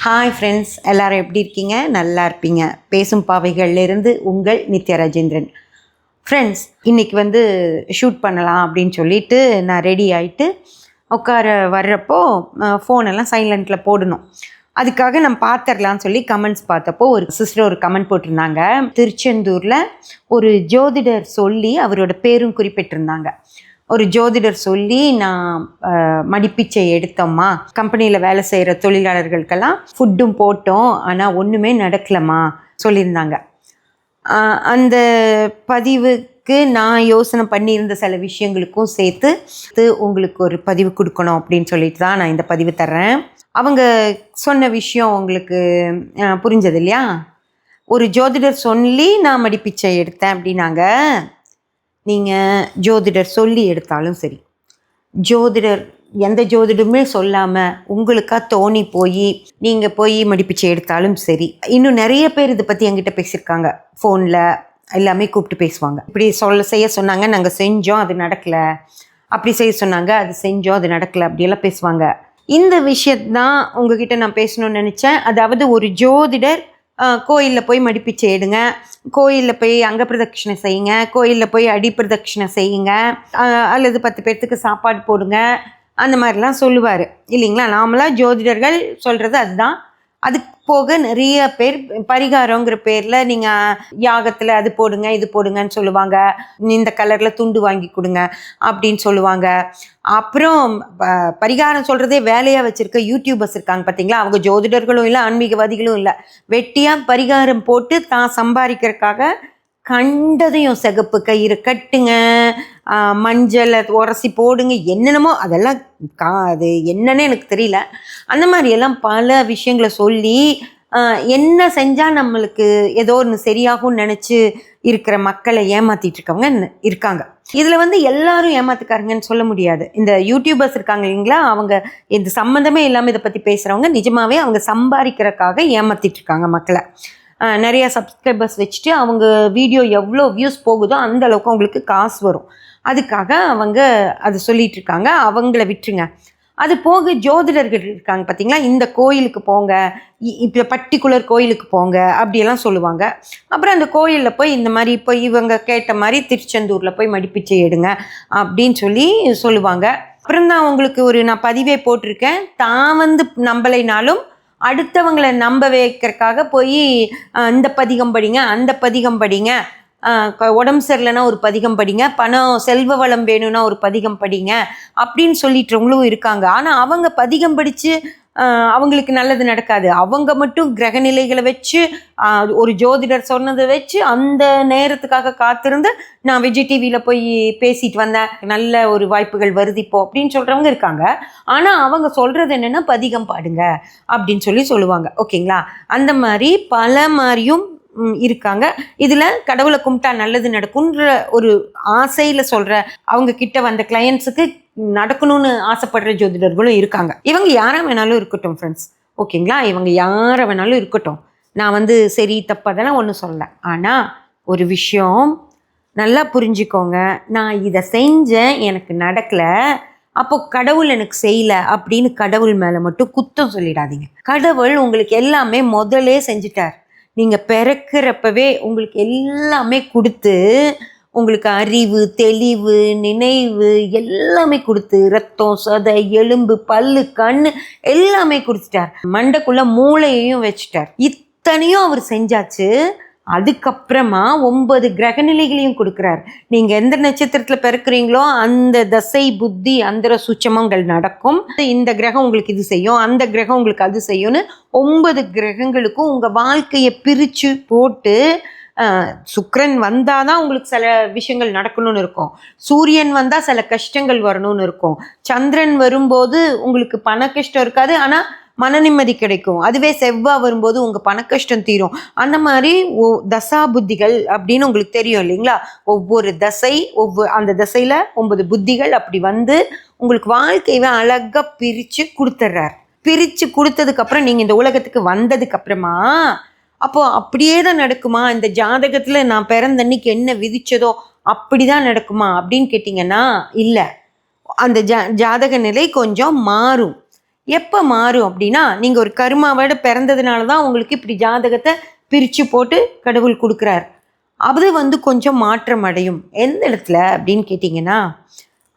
Hi friends, எல்லோரும் எப்படி இருக்கீங்க? நல்லா இருப்பீங்க. பேசும் பாவைகள்லேருந்து உங்கள் நித்யா ராஜேந்திரன். ஃப்ரெண்ட்ஸ், இன்றைக்கி ஷூட் பண்ணலாம் அப்படின்னு சொல்லிட்டு நான் ரெடி ஆகிட்டு உட்கார வர்றப்போ ஃபோனெல்லாம் சைலண்ட்டில் போடணும். அதுக்காக நான் பார்த்துடலான்னு சொல்லி கமெண்ட்ஸ் பார்த்தப்போ ஒரு சிஸ்டர் ஒரு கமெண்ட் போட்டிருந்தாங்க. திருச்செந்தூரில் ஒரு ஜோதிடர் சொல்லி அவரோட பேரும் குறிப்பிட்டிருந்தாங்க. ஒரு ஜோதிடர் சொல்லி நான் மடிப்பிச்சை எடுத்தோம்மா, கம்பெனியில் வேலை செய்கிற தொழிலாளர்களுக்கெல்லாம் ஃபுட்டும் போட்டோம், ஆனால் ஒன்றுமே நடக்கலம்மா சொல்லியிருந்தாங்க. அந்த பதிவுக்கு நான் யோசனை பண்ணியிருந்த சில விஷயங்களுக்கும் சேர்த்து உங்களுக்கு ஒரு பதிவு கொடுக்கணும் அப்படின்னு சொல்லிட்டு தான் நான் இந்த பதிவு தர்றேன். அவங்க சொன்ன விஷயம் உங்களுக்கு புரிஞ்சது இல்லையா? ஒரு ஜோதிடர் சொல்லி நான் மடிப்பிச்சை எடுத்தேன் அப்படின்னாங்க. நீங்கள் ஜோதிடர் சொல்லி எடுத்தாலும் சரி, ஜோதிடர் எந்த ஜோதிடருமே சொல்லாமல் உங்களுக்காக தோணி போய் நீங்கள் போய் மடிப்பிச்சை எடுத்தாலும் சரி. இன்னும் நிறைய பேர் இதை பற்றி என்கிட்ட பேசியிருக்காங்க. ஃபோனில் எல்லாமே கூப்பிட்டு பேசுவாங்க. இப்படி செய்ய சொன்னாங்க, நாங்கள் செஞ்சோம், அது நடக்கலை. அப்படி செய்ய சொன்னாங்க, அது செஞ்சோம், அது நடக்கலை, அப்படியெல்லாம் பேசுவாங்க. இந்த விஷயத்தான் உங்ககிட்ட நான் பேசணும்னு நினச்சேன். அதாவது ஒரு ஜோதிடர் கோயிலில் போய் மடிப்பிச்சை எடுங்க, கோயிலில் போய் அங்க பிரதட்சிணை செய்யுங்க, கோயிலில் போய் அடி பிரதட்சிணை செய்யுங்க, அல்லது 10 பேர்த்துக்கு சாப்பாடு போடுங்க, அந்த மாதிரிலாம் சொல்லுவார் இல்லைங்களா? நாமளாக ஜோதிடர்கள் சொல்கிறது அதுதான். அது போக நிறைய பேர் பரிகாரங்கிற பேரில் நீங்கள் யாகத்தில் அது போடுங்க இது போடுங்கன்னு சொல்லுவாங்க. இந்த கலரில் துண்டு வாங்கி கொடுங்க அப்படின்னு சொல்லுவாங்க. அப்புறம் பரிகாரம் சொல்கிறதே வேலையாக வச்சுருக்க யூடியூபர்ஸ் இருக்காங்க பார்த்தீங்களா? அவங்க ஜோதிடர்களும் இல்லை, ஆன்மீகவாதிகளும் இல்லை. வெட்டியாக பரிகாரம் போட்டு தான் சம்பாதிக்கிறதுக்காக கண்டதையும் சிகப்பு கயிறு கட்டுங்க, மஞ்சளை உரசி போடுங்க, என்னென்னமோ அதெல்லாம் அது என்னன்னே எனக்கு தெரியல. அந்த மாதிரியெல்லாம் பல விஷயங்களை சொல்லி என்ன செஞ்சால் நம்மளுக்கு ஏதோ ஒன்று சரியாகும்னு நினச்சி இருக்கிற மக்களை ஏமாற்றிட்டு இருக்கவங்க இருக்காங்க. இதில் எல்லாரும் ஏமாத்துக்காருங்கன்னு சொல்ல முடியாது. இந்த யூடியூபர்ஸ் இருக்காங்க இல்லைங்களா, அவங்க இந்த சம்மந்தமே இல்லாமல் இதை பற்றி பேசுகிறவங்க நிஜமாகவே அவங்க சம்பாதிக்கிறதுக்காக ஏமாற்றிட்டு இருக்காங்க மக்களை. நிறையா சப்ஸ்கிரைபர்ஸ் வச்சுட்டு அவங்க வீடியோ எவ்வளோ வியூஸ் போகுதோ அந்த அளவுக்கு அவங்களுக்கு காசு வரும். அதுக்காக அவங்க அது சொல்லிகிட்டு இருக்காங்க. அவங்கள விட்டுருங்க. அது போக ஜோதிடர்கள் இருக்காங்க பார்த்தீங்களா, இந்த கோயிலுக்கு போங்க, இப்போ பர்டிகுலர் கோயிலுக்கு போங்க அப்படியெல்லாம் சொல்லுவாங்க. அப்புறம் அந்த கோயிலில் போய் இந்த மாதிரி இப்போ இவங்க கேட்ட மாதிரி திருச்செந்தூரில் போய் மடிப்பிச்சை எடுங்க அப்படின்னு சொல்லி சொல்லுவாங்க. அப்புறம் தான் உங்களுக்கு நான் பதிவே போட்டிருக்கேன். தான் நம்பலைனாலும் அடுத்தவங்களை நம்ப வைக்கிறதுக்காக போய் இந்த பதிகம் படிங்க, அந்த பதிகம் படிங்க, உடம்பு சரியில்லைன்னா ஒரு பதிகம் படிங்க, பணம் செல்வ வளம் வேணும்னா ஒரு பதிகம் படிங்க அப்படின்னு சொல்லிட்டுறவங்களும் இருக்காங்க. ஆனால் அவங்க பதிகம் படித்து அவங்களுக்கு நல்லது நடக்காது. அவங்க மட்டும் கிரகநிலைகளை வச்சு ஒரு ஜோதிடர் சொன்னதை வச்சு அந்த நேரத்துக்காக காத்திருந்து நான் விஜய் டிவியில் போய் பேசிட்டு வந்தேன், நல்ல ஒரு வாய்ப்புகள் வருது இப்போ அப்படின்னு சொல்கிறவங்க இருக்காங்க. ஆனால் அவங்க சொல்கிறது என்னென்னா பதிகம் பாடுங்க அப்படின்னு சொல்லுவாங்க. ஓகேங்களா? அந்த மாதிரி பல மாதிரியும் இருக்காங்க. இதில் கடவுளை கும்பிட்டா நல்லது நடக்கும்ன்ற ஒரு ஆசையில் சொல்கிற அவங்க கிட்ட வந்த கிளையன்ஸுக்கு நடக்கணும்னு ஆசைப்படுற ஜோதிடர்களும் இருக்காங்க. இவங்க யாராக வேணாலும் இருக்கட்டும் ஃப்ரெண்ட்ஸ், ஓகேங்களா? இவங்க யாரை வேணாலும் இருக்கட்டும். நான் சரி தப்பு அதெல்லாம் ஒன்றும் சொல்லலை. ஆனால் ஒரு விஷயம் நல்லா புரிஞ்சுக்கோங்க. நான் இதை செஞ்சேன், எனக்கு நடக்கலை, அப்போது கடவுள் எனக்கு செய்யலை அப்படின்னு கடவுள் மேலே மட்டும் குத்தம் சொல்லிடாதீங்க. கடவுள் உங்களுக்கு எல்லாமே முதலே செஞ்சிட்டார். நீங்கள் பிறக்கிறப்பவே உங்களுக்கு எல்லாமே கொடுத்து, உங்களுக்கு அறிவு, தெளிவு, நினைவு எல்லாமே கொடுத்து, ரத்தம், சதை, எலும்பு, பல்லு, கண் எல்லாமே கொடுத்துட்டார். மண்டைக்குள்ள மூளையையும் வச்சுட்டார். இத்தனையும் அவர் செஞ்சாச்சு. அதுக்கப்புறமா 9 கிரகநிலைகளையும் கொடுக்குறார். நீங்கள் எந்த நட்சத்திரத்தில் பிறக்கிறீங்களோ அந்த தசை புத்தி அந்தர சூட்சமங்கள் நடக்கும். இந்த கிரகம் உங்களுக்கு இது செய்யும், அந்த கிரகம் உங்களுக்கு அது செய்யும்னு 9 கிரகங்களுக்கும் உங்கள் வாழ்க்கையை பிரித்து போட்டு, சுக்கிரன் வந்தால் தான் உங்களுக்கு சில விஷயங்கள் நடக்கணும்னு இருக்கும், சூரியன் வந்தால் சில கஷ்டங்கள் வரணும்னு இருக்கும், சந்திரன் வரும்போது உங்களுக்கு பண கஷ்டம் இருக்காது ஆனால் மன நிம்மதி கிடைக்கும், அதுவே செவ்வாய் வரும்போது உங்கள் பண கஷ்டம் தீரும். அந்த மாதிரி தசா புத்திகள் அப்படின்னு உங்களுக்கு தெரியும் இல்லைங்களா? ஒவ்வொரு தசை அந்த தசையில் 9 புத்திகள் அப்படி உங்களுக்கு வாழ்க்கையை அழகாக பிரித்து கொடுத்துட்றார். பிரித்து கொடுத்ததுக்கப்புறம் நீங்கள் இந்த உலகத்துக்கு வந்ததுக்கப்புறமா அப்போது அப்படியே தான் நடக்குமா? இந்த ஜாதகத்தில் நான் பிறந்த அன்னைக்கு என்ன விதிச்சதோ அப்படி தான் நடக்குமா அப்படின்னு கேட்டிங்கன்னா இல்லை. அந்த ஜாதக நிலை கொஞ்சம் மாறும். எப்போ மாறும் அப்படின்னா, நீங்கள் ஒரு கருமாவோட பிறந்ததுனால தான் உங்களுக்கு இப்படி ஜாதகத்தை பிரித்து போட்டு கடவுள் கொடுக்குறார். அது கொஞ்சம் மாற்றம் அடையும். எந்த இடத்துல அப்படின்னு கேட்டிங்கன்னா,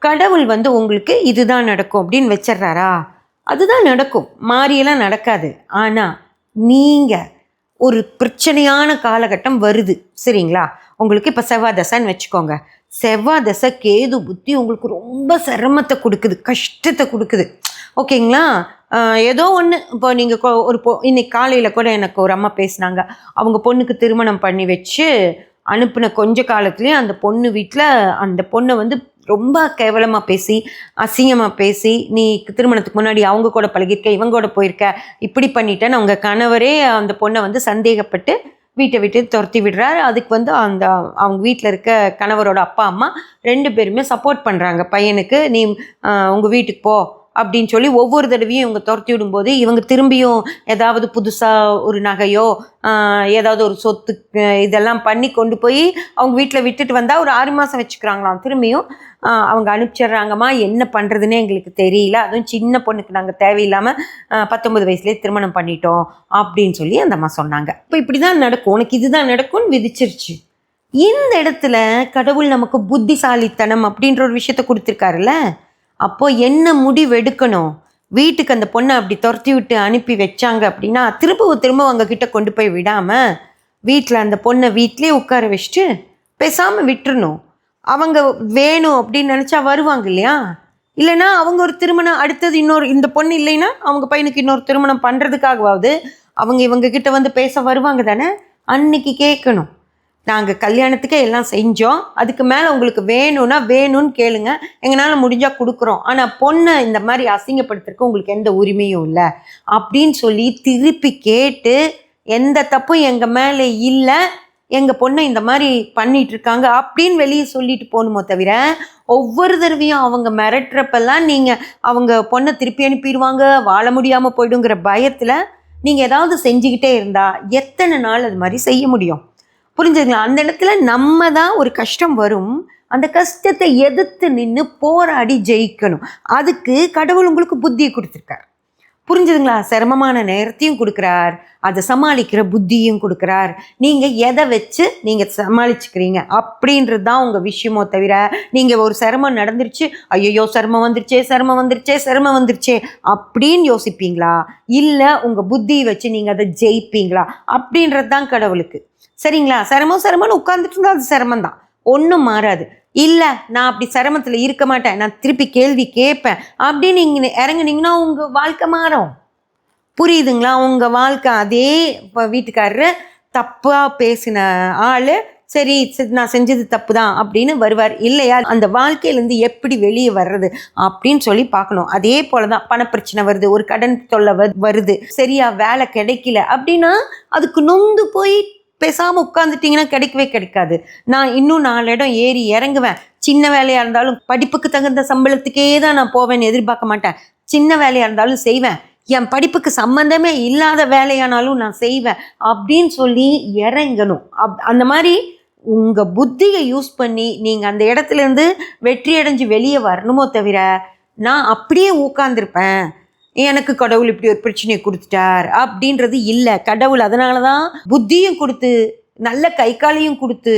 கடவுள் உங்களுக்கு இதுதான் நடக்கும் அப்படின்னு வச்சிட்றாரா, அதுதான் நடக்கும். மாறியெல்லாம் நடக்காது. ஆனால் நீங்கள் ஒரு பிரச்சனையான காலகட்டம் வருது சரிங்களா? உங்களுக்கு இப்போ செவ்வாய் தசைன்னு வச்சுக்கோங்க. செவ்வாய் தசை கேது புத்தி உங்களுக்கு ரொம்ப சிரமத்தை கொடுக்குது, கஷ்டத்தை கொடுக்குது. ஓகேங்களா? ஏதோ ஒன்று இப்போ நீங்கள் ஒரு இன்னைக்கு காலையில் கூட எனக்கு ஒரு அம்மா பேசினாங்க. அவங்க பொண்ணுக்கு திருமணம் பண்ணி வச்சு அனுப்பின கொஞ்ச காலத்துலேயே அந்த பொண்ணு வீட்டில் அந்த பொண்ணை ரொம்ப கேவலமாக பேசி, அசிங்கமாக பேசி, நீ திருமணத்துக்கு முன்னாடி அவங்க கூட பழகிருக்க, இவங்க கூட போயிருக்க, இப்படி பண்ணிட்டேன்னு அவங்க கணவரே அந்த பொண்ணை சந்தேகப்பட்டு வீட்டை விட்டு துரத்தி விடுறாரு. அதுக்கு அந்த அவங்க வீட்டில் இருக்க கணவரோட அப்பா அம்மா 2 பேருமே சப்போர்ட் பண்ணுறாங்க பையனுக்கு. நீ உங்கள் வீட்டுக்கு போ அப்படின்னு சொல்லி ஒவ்வொரு தடவையும் இவங்க துரத்தி விடும்போது இவங்க திரும்பியும் ஏதாவது புதுசாக ஒரு நகையோ ஏதாவது ஒரு சொத்து இதெல்லாம் பண்ணி கொண்டு போய் அவங்க வீட்டில் விட்டுட்டு வந்தால் ஒரு 6 மாதம் வச்சுக்கிறாங்களாம். திரும்பியும் அவங்க அனுப்பிச்சிட்றாங்கம்மா, என்ன பண்ணுறதுன்னே எங்களுக்கு தெரியல, அதுவும் சின்ன பொண்ணுக்கு நாங்கள் தேவையில்லாமல் 19 வயசுலேயே திருமணம் பண்ணிட்டோம் அப்படின்னு சொல்லி அந்த அம்மா சொன்னாங்க. இப்போ இப்படி தான் நடக்கும், உனக்கு இதுதான் நடக்கும்னு விதிச்சிருச்சு. இந்த இடத்துல கடவுள் நமக்கு புத்திசாலித்தனம் அப்படின்ற ஒரு விஷயத்த கொடுத்துருக்காருல்ல. அப்போது என்ன முடிவு எடுக்கணும்? வீட்டுக்கு அந்த பொண்ணை அப்படி துரத்தி விட்டு அனுப்பி வச்சாங்க அப்படின்னா திரும்ப அவங்க கிட்ட கொண்டு போய் விடாமல் வீட்டில் அந்த பொண்ணை வீட்டிலே உட்கார வச்சுட்டு பேசாமல் விட்டுறணும். அவங்க வேணும் அப்படின்னு நினச்சா வருவாங்க இல்லையா? இல்லைன்னா அவங்க ஒரு திருமணம் அடுத்தது இந்த பொண்ணு இல்லைன்னா அவங்க பையனுக்கு இன்னொரு திருமணம் பண்ணுறதுக்காகவாவது அவங்க இவங்கக்கிட்ட பேச வருவாங்க தானே. அன்னைக்கு கேட்கணும், நாங்கள் கல்யாணத்துக்கே எல்லாம் செஞ்சோம், அதுக்கு மேலே உங்களுக்கு வேணும்னா வேணும்னு கேளுங்க, எங்களால் முடிஞ்சால் கொடுக்குறோம், ஆனால் பொண்ணை இந்த மாதிரி அசிங்கப்படுத்துறதுக்கு உங்களுக்கு எந்த உரிமையும் இல்லை அப்படின்னு சொல்லி திருப்பி கேட்டு, எந்த தப்பும் எங்கள் மேலே இல்லை, எங்கள் பொண்ணை இந்த மாதிரி பண்ணிகிட்ருக்காங்க அப்படின்னு வெளியே சொல்லிட்டு போகணுமோ தவிர, ஒவ்வொரு தடவையும் அவங்க மிரட்டுறப்பெல்லாம் நீங்கள் அவங்க பொண்ணை திருப்பி அனுப்பிடுவாங்க, வாழ முடியாமல் போய்டுங்கிற பயத்தில் நீங்கள் ஏதாவது செஞ்சுக்கிட்டே இருந்தால் எத்தனை நாள் அது மாதிரி செய்ய முடியும்? புரிஞ்சுதுங்களா? அந்த இடத்துல நம்ம தான் ஒரு கஷ்டம் வரும், அந்த கஷ்டத்தை எதிர்த்து நின்று போராடி ஜெயிக்கணும். அதுக்கு கடவுள் உங்களுக்கு புத்தியை கொடுத்துருக்கார். புரிஞ்சுதுங்களா? சிரமமான நேரத்தையும் கொடுக்குறார், அதை சமாளிக்கிற புத்தியும் கொடுக்குறார். நீங்கள் எதை வச்சு நீங்கள் சமாளிச்சுக்கிறீங்க அப்படின்றது தான் உங்கள் விஷயமோ தவிர, நீங்கள் ஒரு சிரமம் நடந்துருச்சு, ஐயோ சிரமம் வந்துருச்சே அப்படின்னு யோசிப்பீங்களா? இல்லை உங்கள் புத்தியை வச்சு நீங்கள் அதை ஜெயிப்பீங்களா அப்படின்றது தான் கடவுளுக்கு. சரிங்களா? சிரமம்னு உட்கார்ந்துட்டு இருந்தால் அது சிரமம் தான், ஒன்றும் மாறாது. இல்லை நான் அப்படி சிரமத்தில் இருக்க மாட்டேன், நான் திருப்பி கேள்வி கேட்பேன் அப்படின்னு நீங்கள் இறங்குனீங்கன்னா உங்கள் வாழ்க்கை மாறும். புரியுதுங்களா? உங்கள் வாழ்க்கை அதே இப்போ வீட்டுக்காரரு தப்பாக பேசின ஆள் சரி நான் செஞ்சது தப்பு தான் அப்படின்னு வருவார் இல்லையா? அந்த வாழ்க்கையிலேருந்து எப்படி வெளியே வர்றது அப்படின்னு சொல்லி பார்க்கணும். அதே போல தான் பணப்பிரச்சனை வருது, ஒரு கடன் தொல்லை வருது, சரியா வேலை கிடைக்கல அப்படின்னா அதுக்கு நொந்து போய் பேசாமல் உட்காந்துட்டிங்கன்னா கிடைக்கவே கிடைக்காது. நான் இன்னும் 4 இடம் ஏறி இறங்குவேன். சின்ன வேலையாக இருந்தாலும் படிப்புக்கு தகுந்த சம்பளத்துக்கே தான் நான் போவேன்னு எதிர்பார்க்க மாட்டேன். சின்ன வேலையாக இருந்தாலும் செய்வேன், என் படிப்புக்கு சம்மந்தமே இல்லாத வேலையானாலும் நான் செய்வேன் அப்படின்னு சொல்லி இறங்கணும். அந்த மாதிரி உங்கள் புத்தியை யூஸ் பண்ணி நீங்கள் அந்த இடத்துலேருந்து வெற்றி அடைஞ்சு வெளியே வரணுமோ தவிர, நான் அப்படியே உட்காந்துருப்பேன், எனக்கு கடவுள் இப்படி ஒரு பிரச்சனையை கொடுத்துட்டார் அப்படின்றது இல்லை. கடவுள் அதனால தான் புத்தியும் கொடுத்து நல்ல கை காலையும் கொடுத்து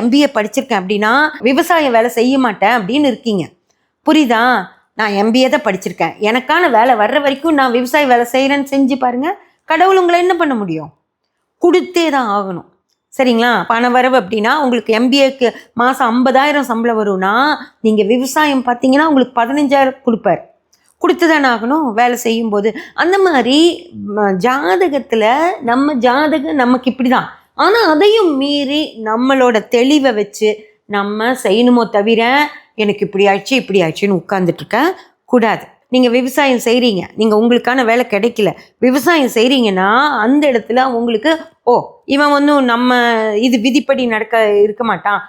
MBA படிச்சிருக்கேன் அப்படின்னா விவசாய வேலை செய்ய மாட்டேன் அப்படின்னு இருக்கீங்க. புரியுதா? நான் MBA தான் படிச்சிருக்கேன், எனக்கான வேலை வர்ற வரைக்கும் நான் விவசாய வேலை செய்கிறேன்னு செஞ்சு பாருங்கள், கடவுள் உங்களை என்ன பண்ண முடியும்? கொடுத்தே தான் ஆகணும். சரிங்களா? பண வரவு அப்படின்னா உங்களுக்கு MBAக்கு மாதம் 50,000 சம்பளம் வரும்னா நீங்கள் விவசாயம் பார்த்தீங்கன்னா உங்களுக்கு 15,000 கொடுப்பார். கொடுத்து தானே ஆகணும் வேலை செய்யும்போது. அந்த மாதிரி ஜாதகத்தில் நம்ம ஜாதகம் நமக்கு இப்படி தான், ஆனால் அதையும் மீறி நம்மளோட தெளிவை வச்சு நம்ம செய்யணுமோ தவிர எனக்கு இப்படி ஆயிடுச்சுன்னு உட்கார்ந்துட்டுருக்க கூடாது. நீங்கள் விவசாயம் செய்கிறீங்க, நீங்கள் உங்களுக்கான வேலை கிடைக்கல, விவசாயம் செய்கிறீங்கன்னா அந்த இடத்துல உங்களுக்கு இவன் நம்ம இது விதிப்படி இருக்க மாட்டான்,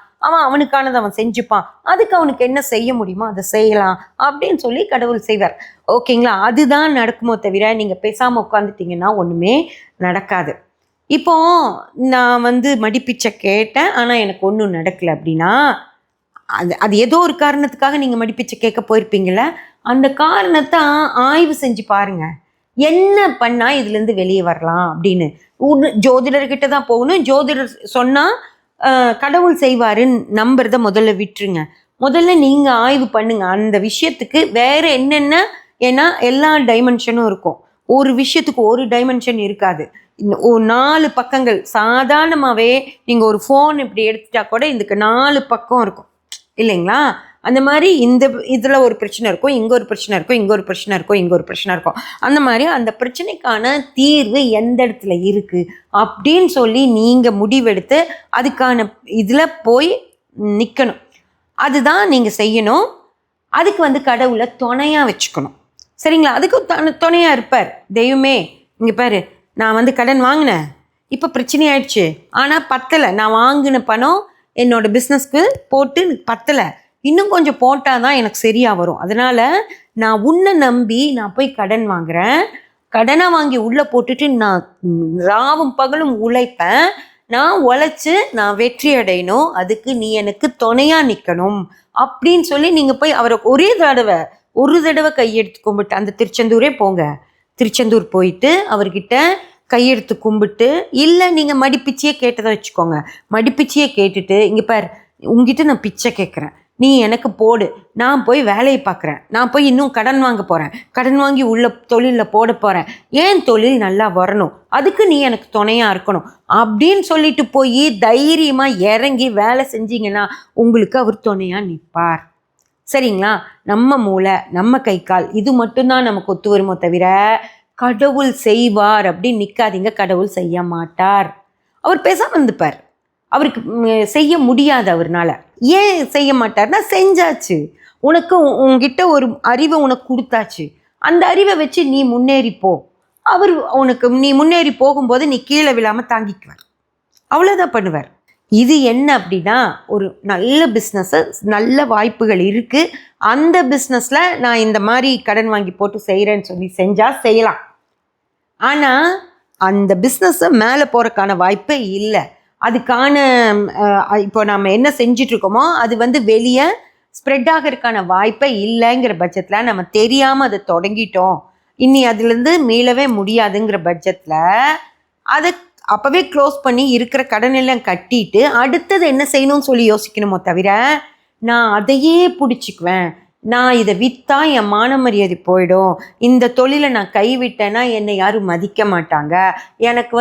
அவனுக்கானதை அவன் செஞ்சுப்பான், அதுக்கு அவனுக்கு என்ன செய்ய முடியுமோ அதை செய்யலாம் அப்படின்னு சொல்லி கடவுள் செய்வார். ஓகேங்களா? அதுதான் நடக்குமோ தவிர நீங்கள் பேசாமல் உட்காந்துட்டிங்கன்னா ஒன்றுமே நடக்காது. இப்போ நான் மடிப்பிச்சை கேட்டேன் ஆனால் எனக்கு ஒன்றும் நடக்கலை அப்படின்னா அது ஏதோ ஒரு காரணத்துக்காக நீங்கள் மடிப்பிச்சை கேட்க போயிருப்பீங்கள, அந்த காரணத்தை ஆய்வு செஞ்சு பாருங்க, என்ன பண்ணா இதுலேருந்து வெளியே வரலாம் அப்படின்னு. ஜோதிடர்கிட்ட தான் போகணும். ஜோதிடர் சொன்னால் கடவுள் செய்வாருன்னு நம்புறத முதல்ல விட்டுருங்க. முதல்ல நீங்கள் ஆய்வு பண்ணுங்க அந்த விஷயத்துக்கு வேற என்னென்ன. ஏன்னா எல்லா டைமென்ஷனும் இருக்கும், ஒரு விஷயத்துக்கு ஒரு டைமென்ஷன் இருக்காது. ஒரு 4 பக்கங்கள். சாதாரணமாகவே நீங்கள் ஒரு ஃபோன் இப்படி எடுத்துட்டா கூட இதுக்கு 4 பக்கம் இருக்கும் இல்லைங்களா? அந்த மாதிரி இந்த இதில் ஒரு பிரச்சனை இருக்கும், இங்கே ஒரு பிரச்சனை இருக்கும், இங்கே ஒரு பிரச்சனை இருக்கும், இங்கே ஒரு பிரச்சனை இருக்கும். அந்த மாதிரி அந்த பிரச்சனைக்கான தீர்வு எந்த இடத்துல இருக்குது அப்படின்னு சொல்லி நீங்கள் முடிவெடுத்து அதுக்கான இதில் போய் நிற்கணும். அதுதான் நீங்கள் செய்யணும். அதுக்கு கடவுளை துணையாக வச்சுக்கணும். சரிங்களா? அதுக்கும் துணையாக இருப்பார் தெய்வமே. இங்கே பாரு, நான் கடன் வாங்கினேன், இப்போ பிரச்சனை ஆயிடுச்சு, ஆனால் பத்தலை. நான் வாங்கின பணம் என்னோட பிஸ்னஸ்க்கு போட்டு பத்தலை, இன்னும் கொஞ்சம் போட்டால் தான் எனக்கு சரியாக வரும். அதனால் நான் உன்னை நம்பி நான் போய் கடன் வாங்குகிறேன். கடனை வாங்கி உள்ளே போட்டுட்டு நான் ராவும் பகலும் உழைப்பேன். நான் உழைச்சி நான் வெற்றி அடையணும். அதுக்கு நீ எனக்கு துணையாக நிற்கணும் அப்படின்னு சொல்லி நீங்கள் போய் அவரை ஒரு தடவை கையெடுத்து கும்பிட்டு அந்த திருச்செந்தூரே போங்க. திருச்செந்தூர் போயிட்டு அவர்கிட்ட கையெடுத்து கும்பிட்டு, இல்லை நீங்கள் மடிப்பிச்சியே கேட்டதை வச்சுக்கோங்க. மடிப்பிச்சியே கேட்டுட்டு, இங்கே பார், உங்ககிட்ட நான் பிச்சை கேட்குறேன், நீ எனக்கு போடு, நான் போய் வேலையை பார்க்குறேன், நான் போய் இன்னும் கடன் வாங்க போகிறேன், கடன் வாங்கி உள்ள தொழிலில் போட போகிறேன், ஏன் தொழில் நல்லா வரணும், அதுக்கு நீ எனக்கு துணையாக இருக்கணும் அப்படின்னு சொல்லிட்டு போய் தைரியமாக இறங்கி வேலை செஞ்சீங்கன்னா உங்களுக்கு அவர் துணையாக நிற்பார். சரிங்களா? நம்ம மூளை, நம்ம கை கால், இது மட்டும்தான் நமக்கு ஒத்து வருமோ தவிர கடவுள் செய்வார் அப்படின்னு நிற்காதீங்க. கடவுள் செய்ய மாட்டார். அவர் பேசாமல் இருந்துப்பார். அவருக்கு செய்ய முடியாது. அவர்னால ஏன் செய்ய மாட்டார்னா, செஞ்சாச்சு. உங்ககிட்ட ஒரு அறிவை உனக்கு கொடுத்தாச்சு. அந்த அறிவை வச்சு நீ முன்னேறிப்போ. அவர் நீ முன்னேறி போகும்போது நீ கீழே விழாமல் தாங்கிக்குவார். அவ்வளோதான் பண்ணுவார். இது என்ன அப்படின்னா, ஒரு நல்ல பிஸ்னஸ்ஸு, நல்ல வாய்ப்புகள் இருக்குது. அந்த பிஸ்னஸில் நான் இந்த மாதிரி கடன் வாங்கி போட்டு செய்கிறேன்னு சொல்லி செஞ்சால் செய்யலாம். ஆனால் அந்த பிஸ்னஸை மேலே போகிறதுக்கான வாய்ப்பே இல்லை. அதுக்கான இப்போ நம்ம என்ன செஞ்சிட்ருக்கோமோ அது வெளியே ஸ்ப்ரெட் ஆகிறதுக்கான வாய்ப்பே இல்லைங்கிற பட்சத்தில், நம்ம தெரியாமல் அதை தொடங்கிட்டோம், இனி அதுலேருந்து மீளவே முடியாதுங்கிற பட்சத்தில் அதை அப்போவே க்ளோஸ் பண்ணி இருக்கிற கடன் எல்லாம் கட்டிட்டு அடுத்தது என்ன செய்யணும்னு சொல்லி யோசிக்கணுமோ தவிர, நான் அதையே பிடிச்சிக்குவேன், நான் இதை விற்றா என் மான மரியாதை போயிடும், இந்த தொழிலை நான் கைவிட்டேன்னா என்னை யாரும் மதிக்க மாட்டாங்க, எனக்கு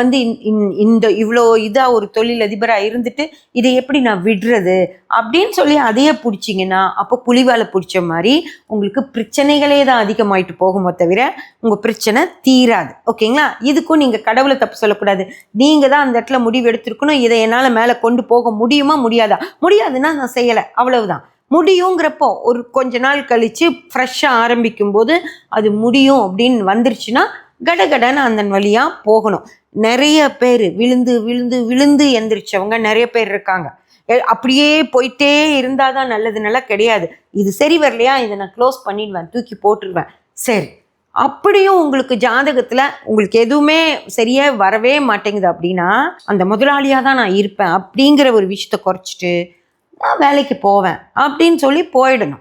இந்த இவ்வளோ இதாக ஒரு தொழிலதிபராக இருந்துட்டு இதை எப்படி நான் விடுறது அப்படின்னு சொல்லி அதையே பிடிச்சிங்கன்னா, அப்போ புலிவாலை பிடிச்ச மாதிரி உங்களுக்கு பிரச்சனைகளே தான் அதிகமாயிட்டு போகுமோ தவிர உங்கள் பிரச்சனை தீராது. ஓகேங்களா? இதுக்கும் நீங்கள் கடவுளை தப்பு சொல்லக்கூடாது. நீங்கள் தான் அந்த இடத்துல முடிவு எடுத்துருக்கணும். இதை என்னால் மேலே கொண்டு போக முடியுமா முடியாதா? முடியாதுன்னா நான் செய்யலை, அவ்வளவுதான். முடியுங்கிறப்போ ஒரு கொஞ்ச நாள் கழித்து ஃப்ரெஷ்ஷாக ஆரம்பிக்கும்போது அது முடியும் அப்படின்னு வந்துருச்சுன்னா கடகடன்னு அந்த வழியாக போகணும். நிறைய பேர் விழுந்து விழுந்து விழுந்து எந்திரிச்சவங்க நிறைய பேர் இருக்காங்க. அப்படியே போயிட்டே இருந்தால் தான் நல்லதுனால கிடையாது. இது சரி வரலையா, இதை நான் க்ளோஸ் பண்ணிடுவேன், தூக்கி போட்டுருவேன். சரி, அப்படியும் உங்களுக்கு ஜாதகத்தில் உங்களுக்கு எதுவுமே சரியாக வரவே மாட்டேங்குது அப்படின்னா, அந்த முதலாளியாக தான் நான் இருப்பேன் அப்படிங்கிற ஒரு விஷயத்தை குறைச்சிட்டு நான் வேலைக்கு போவேன் அப்படின்னு சொல்லி போயிடணும்.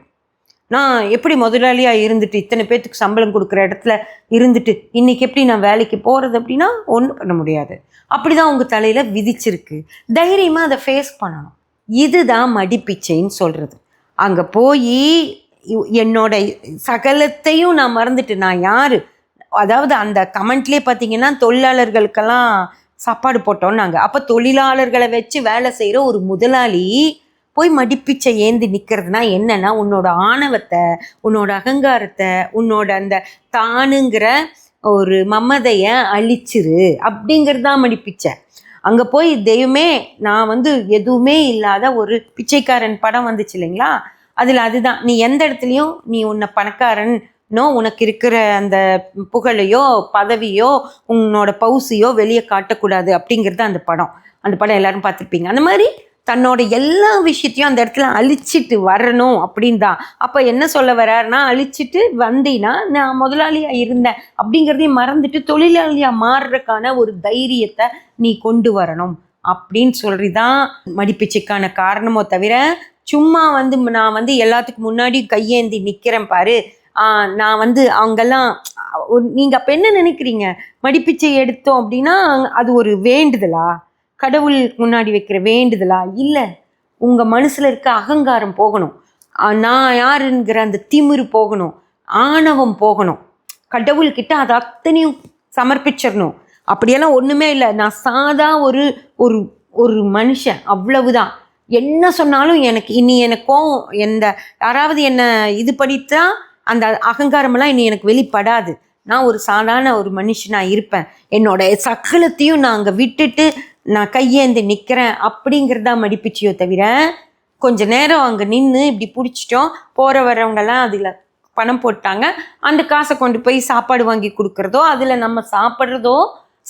நான் எப்படி முதலாளியாக இருந்துட்டு இத்தனை பேர்த்துக்கு சம்பளம் கொடுக்குற இடத்துல இருந்துட்டு இன்றைக்கி எப்படி நான் வேலைக்கு போகிறது அப்படின்னா ஒன்றும் பண்ண முடியாது. அப்படி தான் உங்கள் தலையில் விதிச்சிருக்கு. தைரியமாக அதை ஃபேஸ் பண்ணணும். இதுதான் மடிப்பிச்சைன்னு சொல்கிறது. அங்கே போய் என்னோட சகலத்தையும் நான் மறந்துட்டு நான் யார், அதாவது அந்த கமெண்ட்லேயே பார்த்தீங்கன்னா தொழிலாளர்களுக்கெல்லாம் சாப்பாடு போட்டோம் நாங்கள். அப்போ தொழிலாளர்களை வச்சு வேலை செய்கிற ஒரு முதலாளி போய் மடிப்பிச்சை ஏந்தி நிற்கிறதுனா என்னன்னா, உன்னோட ஆணவத்தை, உன்னோட அகங்காரத்தை, உன்னோட அந்த தானுங்கிற ஒரு மமதையை அழிச்சிரு அப்படிங்கிறது தான் மடிப்பிச்சை. அங்கே போய் தெய்வமே நான் எதுவுமே இல்லாத ஒரு பிச்சைக்காரன் படம் வந்துச்சு இல்லைங்களா, அதில் அதுதான். நீ எந்த இடத்துலையும் நீ உன்னை பணக்காரன் உனக்கு இருக்கிற அந்த புகழையோ பதவியோ உன்னோட பவுசியோ வெளியே காட்டக்கூடாது அப்படிங்கிறது அந்த படம். அந்த படம் எல்லாரும் பார்த்துருப்பீங்க. அந்த மாதிரி தன்னோட எல்லா விஷயத்தையும் அந்த இடத்துல அழிச்சிட்டு வரணும் அப்படின்னு தான். அப்போ என்ன சொல்ல வர்றாருன்னா, அழிச்சிட்டு வந்தீங்கன்னா நான் முதலாளியாக இருந்தேன் அப்படிங்கிறதையும் மறந்துட்டு தொழிலாளியாக மாறுறதுக்கான ஒரு தைரியத்தை நீ கொண்டு வரணும் அப்படின்னு சொல்லிதான் மடிப்பிச்சைக்கான காரணமோ தவிர, சும்மா நான் எல்லாத்துக்கும் முன்னாடி கையேந்தி நிற்கிறேன் பாரு நான் வந்து அவங்கெல்லாம் நீங்கள் அப்போ என்ன நினைக்கிறீங்க? மடிப்பிச்சை எடுத்தோம் அப்படின்னா அது ஒரு வேண்டுதலா? கடவுள் முன்னாடி வைக்கிற வேண்டுதலா? இல்லை, உங்கள் மனசில் இருக்க அகங்காரம் போகணும், நான் யாருங்கிற அந்த திமிரு போகணும், ஆணவம் போகணும். கடவுள்கிட்ட அது அத்தனையும் சமர்ப்பிச்சிடணும். அப்படியெல்லாம் ஒன்றுமே இல்லை, நான் சாதா ஒரு ஒரு ஒரு மனுஷன், அவ்வளவுதான். என்ன சொன்னாலும் எனக்கு இனி எனக்கும் யாராவது என்னை இது படித்தா அந்த அகங்காரமெல்லாம் இனி எனக்கு வெளிப்படாது. நான் ஒரு சாதாரண ஒரு மனுஷனாக இருப்பேன். என்னோட சகலத்தையும் நான் அங்கே விட்டுட்டு நான் கையேந்து நிற்கிறேன் அப்படிங்கிறதா மடிப்பிச்சியோ தவிர, கொஞ்ச நேரம் அங்கே நின்று இப்படி பிடிச்சிட்டோம், போகிற வர்றவங்கெல்லாம் அதில் பணம் போட்டாங்க, அந்த காசை கொண்டு போய் சாப்பாடு வாங்கி கொடுக்குறதோ, அதில் நம்ம சாப்பிட்றதோ,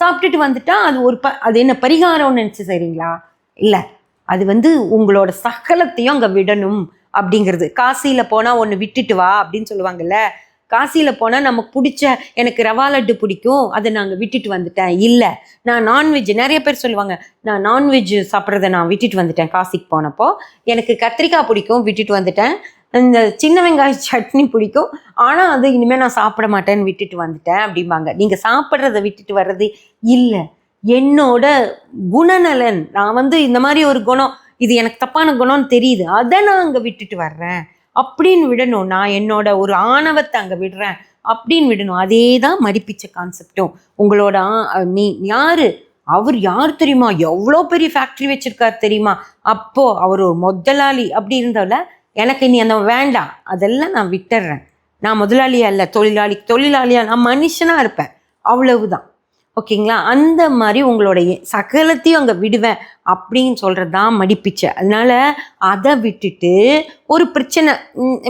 சாப்பிட்டுட்டு வந்துட்டா அது அது என்ன பரிகாரம்னு நினச்சி செய்கிறீங்களா? இல்லை, அது வந்து உங்களோட சகலத்தையும் அங்கே விடணும் அப்படிங்கிறது. காசியில் போனால் ஒன்று விட்டுட்டு வா அப்படின்னு சொல்லுவாங்கல்ல. காசியில் போனால் நமக்கு பிடிச்ச, எனக்கு ரவா லட்டு பிடிக்கும், அதை நாங்கள் விட்டுட்டு வந்துட்டேன். இல்லை, நான் நான்வெஜ், நிறைய பேர் சொல்லுவாங்க, நான் நான்வெஜ் சாப்பிட்றத நான் விட்டுட்டு வந்துட்டேன் காசிக்கு போனப்போ. எனக்கு கத்திரிக்காய் பிடிக்கும், விட்டுட்டு வந்துட்டேன். இந்த சின்ன வெங்காய சட்னி பிடிக்கும், ஆனால் அது இனிமேல் நான் சாப்பிட மாட்டேன்னு விட்டுட்டு வந்துட்டேன் அப்படிம்பாங்க. நீங்கள் சாப்பிட்றத விட்டுட்டு வர்றது இல்லை, என்னோட குணநலன், நான் வந்து இந்த மாதிரி ஒரு குணம், இது எனக்கு தப்பான குணம்னு தெரியுது, அதை நான் அங்கே விட்டுட்டு வர்றேன் அப்படின்னு விடணும். நான் என்னோட ஒரு ஆணவத்தை அங்கே விடுறேன் அப்படின்னு விடணும். அதே தான் மடிப்பிச்ச கான்செப்டும். உங்களோட நீ யாரு, அவர் யார் தெரியுமா, எவ்வளோ பெரிய ஃபேக்ட்ரி வச்சிருக்காரு தெரியுமா, அப்போ அவர் ஒரு முதலாளி அப்படி இருந்தவள, எனக்கு இனி அந்த வேண்டாம், அதெல்லாம் நான் விட்டுடுறேன். நான் முதலாளியா இல்லை, தொழிலாளியா, நான் மனுஷனாக இருப்பேன், அவ்வளவுதான். ஓகேங்களா? அந்த மாதிரி உங்களுடைய சகலத்தையும் அங்கே விடுவேன் அப்படின்னு சொல்கிறது தான் மடிப்பிச்சை. அதனால அதை விட்டுட்டு ஒரு பிரச்சனை,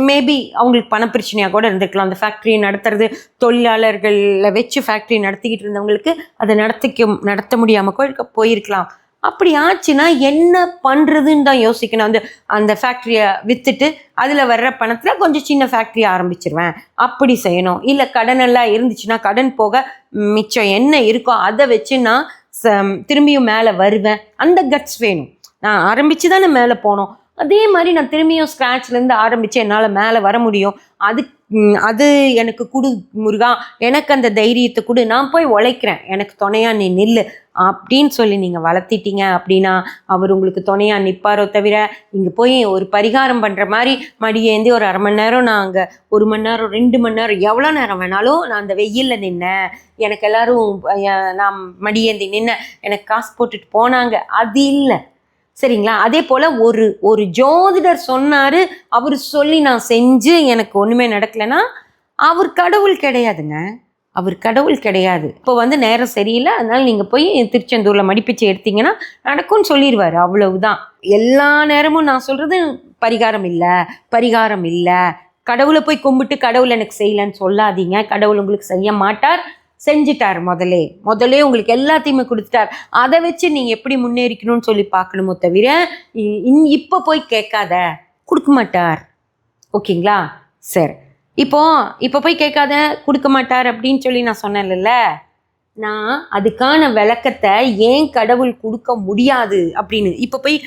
மேபி அவங்களுக்கு பண பிரச்சனையாக கூட இருந்திருக்கலாம். அந்த ஃபேக்ட்ரியை நடத்துறது, தொழிலாளர்களை வச்சு ஃபேக்ட்ரி நடத்திக்கிட்டு இருந்தவங்களுக்கு அதை நடத்த முடியாமல் கூட போயிருக்கலாம். அப்படி ஆச்சுன்னா என்ன பண்ணுறதுன்னு தான் யோசிக்கணும். அந்த ஃபேக்ட்ரியை விற்றுட்டு அதில் வர்ற பணத்தில் கொஞ்சம் சின்ன ஃபேக்ட்ரி ஆரம்பிச்சிருவேன், அப்படி செய்யணும். இல்லை கடனெல்லாம் இருந்துச்சுன்னா கடன் போக மிச்சம் என்ன இருக்கோ அதை வச்சு நான் திரும்பியும் மேலே வருவேன். அந்த கட்ஸ் வேணும். நான் ஆரம்பித்து தானே மேலே போனோம், அதே மாதிரி நான் திரும்பியும் ஸ்க்ராட்ச்லேருந்து ஆரம்பித்து என்னால் மேலே வர முடியும். அது எனக்கு கொடு முருகா, எனக்கு அந்த தைரியத்தை கொடு, நான் போய் உழைக்கிறேன், எனக்கு துணையாக நீ நில்லு அப்படின்னு சொல்லி நீங்கள் வளர்த்திட்டீங்க அப்படின்னா அவர் உங்களுக்கு துணையாக நிற்பாரோ தவிர, இங்கே போய் ஒரு பரிகாரம் பண்ணுற மாதிரி மடியேந்தி ஒரு 1/2 மணி நேரம், நான் அங்கே 1 மணி நேரம் 2 மணி நேரம் எவ்வளோ நேரம் வேணாலும் நான் அந்த வெயிலில் நின்னேன், எனக்கு எல்லோரும் நான் மடியேந்தி நின்னேன், எனக்கு காசு போட்டுட்டு போனாங்க, அது இல்லை. சரிங்களா? அதே போல் ஒரு ஜோதிடர் சொன்னார், அவர் சொல்லி நான் செஞ்சு எனக்கு ஒன்றுமே நடக்கலைன்னா அவர் கடவுள் கிடையாதுங்க, அவர் கடவுள் கிடையாது. இப்போ வந்து நேரம் சரியில்லை, அதனால் நீங்கள் போய் திருச்செந்தூரில் மடிப்பிச்சை எடுத்தீங்கன்னா நடக்கும்னு சொல்லிடுவார், அவ்வளவுதான். எல்லா நேரமும் நான் சொல்கிறது பரிகாரம் இல்லை, கடவுளை போய் கும்பிட்டு கடவுள் எனக்கு செய்யலைன்னு சொல்லாதீங்க. கடவுள் உங்களுக்கு செய்ய மாட்டார், செஞ்சிட்டார். முதலே உங்களுக்கு எல்லாத்தையுமே கொடுத்துட்டார். அதை வச்சு நீங்கள் எப்படி முன்னேறிக்கணும்னு சொல்லி பார்க்கணுமோ தவிர இப்போ போய் கேட்காத, கொடுக்க மாட்டார். ஓகேங்களா? சரி, இப்போ போய் கேட்காத, கொடுக்க மாட்டார் அப்படின்னு சொல்லி நான் சொன்னேன்ல, நான் அதுக்கான விளக்கத்தை ஏன் கடவுள் கொடுக்க முடியாது அப்படின்னு இப்போ போய்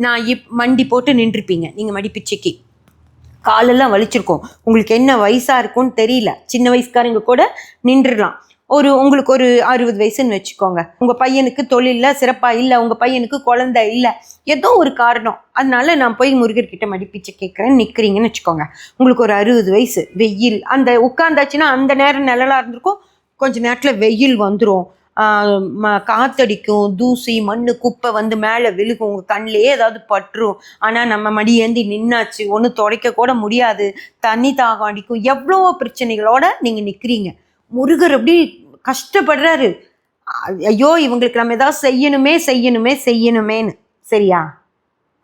நான் மண்டி போட்டு நின்றுப்பீங்க. நீங்கள் மடிப்பிச்சைக்கு காலெல்லாம் வலிச்சிருக்கோம், உங்களுக்கு என்ன வயசாக இருக்கும்னு தெரியல, சின்ன வயசுக்காரங்க கூட நின்றுடலாம். உங்களுக்கு ஒரு 60 வயசுன்னு வச்சுக்கோங்க, உங்கள் பையனுக்கு தொழிலில் சிறப்பாக இல்லை, உங்கள் பையனுக்கு குழந்தை இல்லை, ஏதோ ஒரு காரணம், அதனால நான் போய் முருகர்கிட்ட மடிப்பிச்சை கேட்குறேன்னு நிற்கிறீங்கன்னு வச்சுக்கோங்க. உங்களுக்கு ஒரு 60 வயசு, வெயில், அந்த உட்காந்தாச்சுன்னா அந்த நேரம் நிழலாக இருந்திருக்கும், கொஞ்சம் நேரத்தில் வெயில் வந்துடும், காத்தடிக்கும், தூசி மண் குப்பை வந்து மேலே விழுகும், உங்கள் கண்ணிலே ஏதாவது பட்டுரும். ஆனால் நம்ம மடியேந்தி நின்னாச்சு, ஒன்று துடைக்க கூட முடியாது, தண்ணி தாகம் அடிக்கும், எவ்வளோ பிரச்சனைகளோட நீங்கள் நிற்கிறீங்க. முருகர் அப்படி கஷ்டப்படுறாரு, ஐயோ இவங்களுக்கு நம்ம ஏதாவது செய்யணுமேன்னு. சரியா?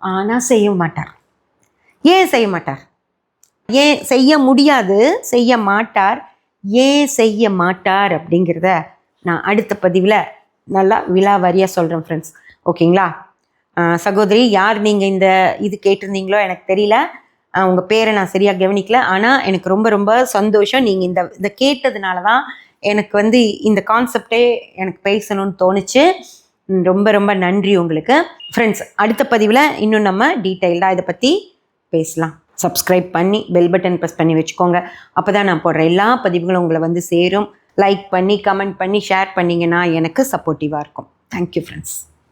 ஆனால் செய்ய மாட்டார். ஏன் செய்ய மாட்டார்? ஏன் செய்ய முடியாது, செய்ய மாட்டார். ஏன் செய்ய மாட்டார் அப்படிங்கிறத நான் அடுத்த பதிவில் நல்லா விலாவாரியாக சொல்கிறேன் ஃப்ரெண்ட்ஸ். ஓகேங்களா? சகோதரி, யார் நீங்கள் இது கேட்டிருந்தீங்களோ எனக்கு தெரியல, உங்கள் பேரை நான் சரியாக கவனிக்கல, ஆனால் எனக்கு ரொம்ப ரொம்ப சந்தோஷம். நீங்கள் இந்த கேட்டதுனால தான் எனக்கு வந்து இந்த கான்செப்டே எனக்கு பேசணும்னு தோணுச்சு. ரொம்ப ரொம்ப நன்றி உங்களுக்கு ஃப்ரெண்ட்ஸ். அடுத்த பதிவில் இன்னும் நம்ம டீட்டெயில்டாக இதை பற்றி பேசலாம். சப்ஸ்கிரைப் பண்ணி பெல் பட்டன் ப்ரெஸ் பண்ணி வச்சுக்கோங்க. அப்போ தான் நான் போடுற எல்லா பதிவுகளும் உங்களை வந்து சேரும். லைக் பண்ணி கமெண்ட் பண்ணி ஷேர் பண்ணிங்கன்னா எனக்கு சப்போர்ட்டிவாக இருக்கும். Thank you friends.